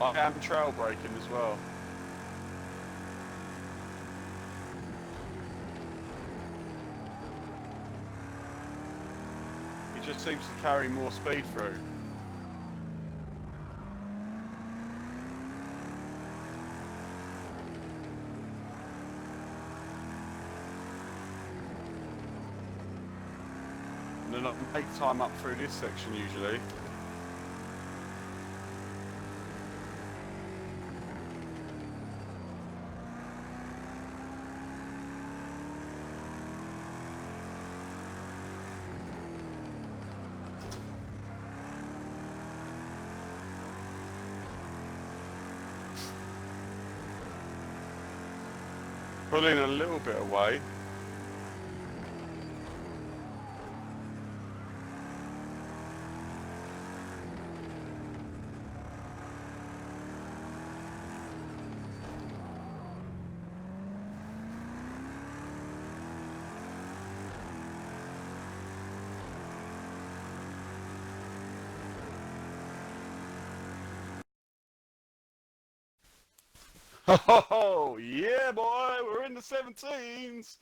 I am trail braking as well. He just seems to carry more speed through. And then I can make time up through this section usually. Pulling a little bit away. Oh, yeah, boy, we're in the 17s.